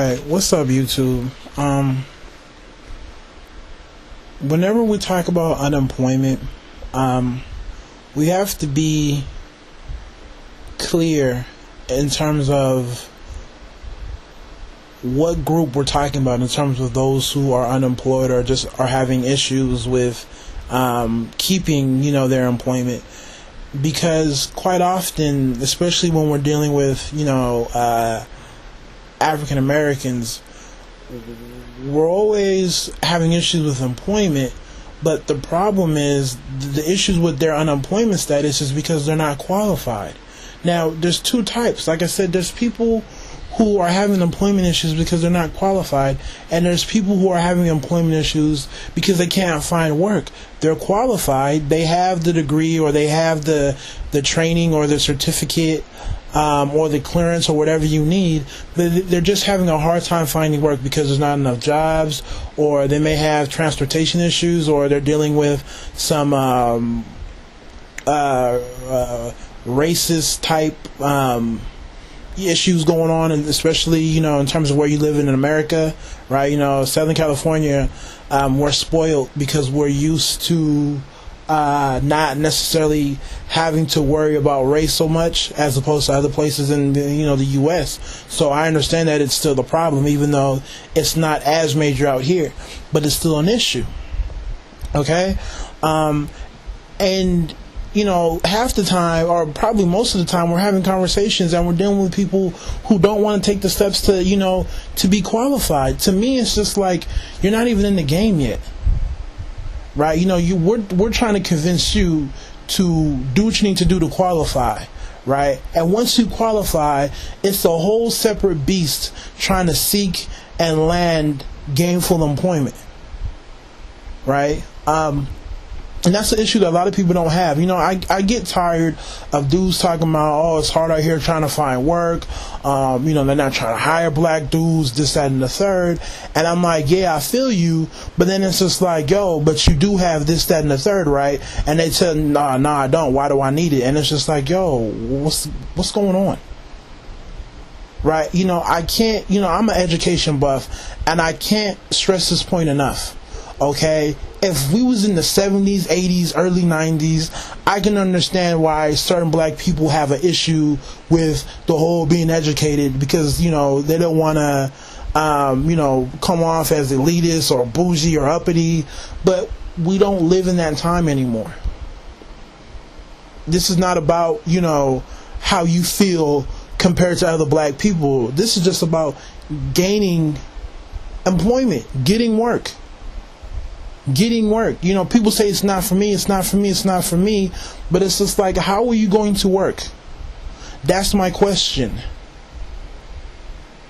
Alright, what's up YouTube? Whenever we talk about unemployment, we have to be clear in terms of what group we're talking about, in terms of those who are unemployed or just are having issues with keeping, their employment. Because quite often, especially when we're dealing with, African Americans, we're always having issues with employment, but the problem is the issues with their unemployment status is because they're not qualified. Now, there's two types. Like I said, there's people who are having employment issues because they're not qualified, and there's people who are having employment issues because they can't find work. They're qualified, they have the degree, or they have the training or the certificate, or the clearance or whatever you need, but they're just having a hard time finding work because there's not enough jobs, or they may have transportation issues, or they're dealing with some racist type issues going on, and especially in terms of where you live in America, right? Southern California, we're spoiled because we're used to not necessarily having to worry about race so much as opposed to other places in the U.S. So I understand that it's still the problem, even though it's not as major out here, but it's still an issue. Okay, and half the time, or probably most of the time, we're having conversations and we're dealing with people who don't want to take the steps to be qualified. To me, it's just like, you're not even in the game yet, right? We're trying to convince you to do what you need to do to qualify, right? And once you qualify, it's a whole separate beast trying to seek and land gainful employment, right? And that's the issue that a lot of people don't have. I get tired of dudes talking about, it's hard out here trying to find work. They're not trying to hire black dudes, this, that, and the third. And I'm like, yeah, I feel you. But then it's just like, but you do have this, that, and the third, right? And they tell, nah, I don't. Why do I need it? And it's just like, what's going on? Right? I can't, I'm an education buff, and I can't stress this point enough. Okay, if we was in the 70s, 80s, early 90s, I can understand why certain black people have an issue with the whole being educated, because they don't want to come off as elitist or bougie or uppity. But we don't live in that time anymore. This is not about how you feel compared to other black people. This is just about gaining employment, getting work. People say it's not for me, but it's just like, how are you going to work? That's my question.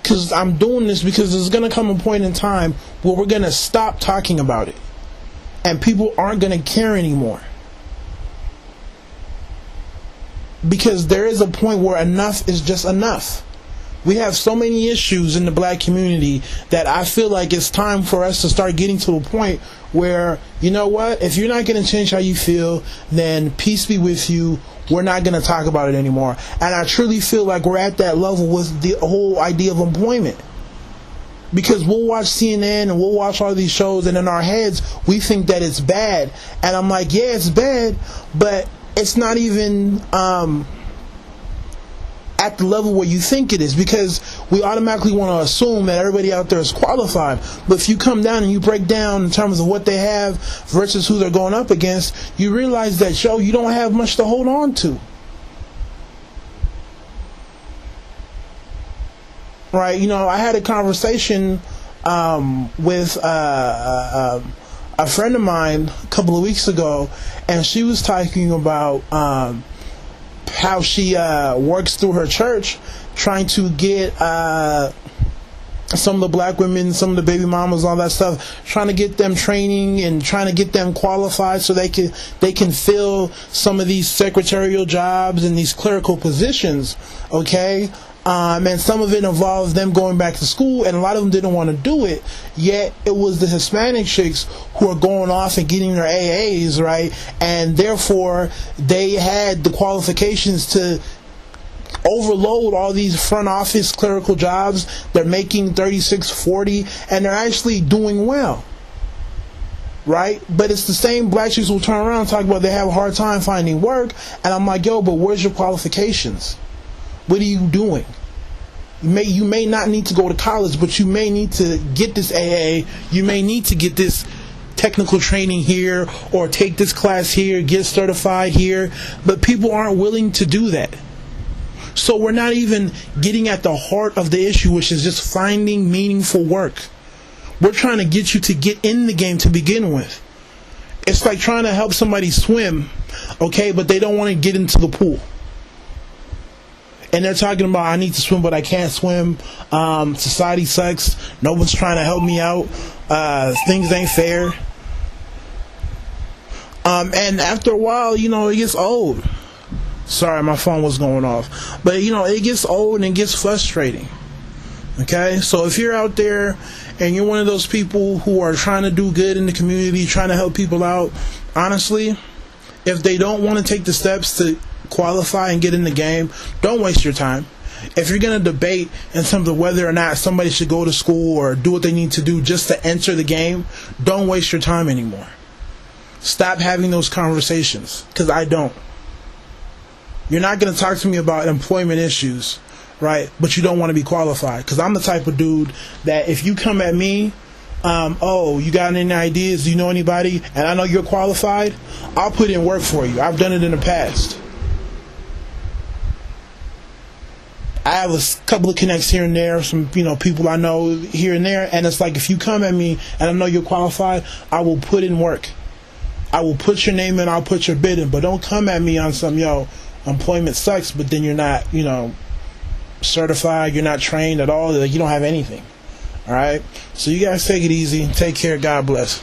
Because I'm doing this because there's going to come a point in time where we're going to stop talking about it, and people aren't going to care anymore. Because there is a point where enough is just enough. We have so many issues in the black community that I feel like it's time for us to start getting to a point where, if you're not going to change how you feel, then peace be with you. We're not going to talk about it anymore. And I truly feel like we're at that level with the whole idea of employment. Because we'll watch CNN and we'll watch all these shows, and in our heads, we think that it's bad. And I'm like, yeah, it's bad, but it's not even at the level where you think it is, because we automatically want to assume that everybody out there is qualified. But if you come down and you break down in terms of what they have versus who they're going up against, you realize that, you don't have much to hold on to. Right? I had a conversation with a friend of mine a couple of weeks ago, and she was talking about how she works through her church, trying to get some of the black women, some of the baby mamas, all that stuff, trying to get them training and trying to get them qualified so they can fill some of these secretarial jobs and these clerical positions. Okay. And some of it involves them going back to school, and a lot of them didn't want to do it. Yet it was the Hispanic chicks who are going off and getting their AAs, right? And therefore they had the qualifications to overload all these front office clerical jobs. They're making 36, 40, and they're actually doing well, right? But it's the same black chicks who turn around and talk about they have a hard time finding work, and I'm like, yo, but where's your qualifications? What are you doing? You may not need to go to college, but you may need to get this AA. You may need to get this technical training here, or take this class here, get certified here. But people aren't willing to do that. So we're not even getting at the heart of the issue, which is just finding meaningful work. We're trying to get you to get in the game to begin with. It's like trying to help somebody swim, okay, but they don't want to get into the pool. And they're talking about, I need to swim, but I can't swim. Society sucks. No one's trying to help me out. Things ain't fair. And after a while, it gets old. Sorry, my phone was going off. But, it gets old and it gets frustrating. Okay? So if you're out there and you're one of those people who are trying to do good in the community, trying to help people out, honestly, if they don't want to take the steps to qualify and get in the game, don't waste your time. If you're going to debate in terms of whether or not somebody should go to school or do what they need to do just to enter the game, don't waste your time anymore. Stop having those conversations, because I don't. You're not going to talk to me about employment issues, right? But you don't want to be qualified, because I'm the type of dude that if you come at me, you got any ideas? Do you know anybody? And I know you're qualified, I'll put in work for you. I've done it in the past. I have a couple of connects here and there, some people I know here and there, and it's like, if you come at me and I know you're qualified, I will put in work. I will put your name in, I'll put your bid in, but don't come at me on some employment sucks, but then you're not certified, you're not trained at all, you don't have anything. All right, so you guys take it easy, take care, God bless.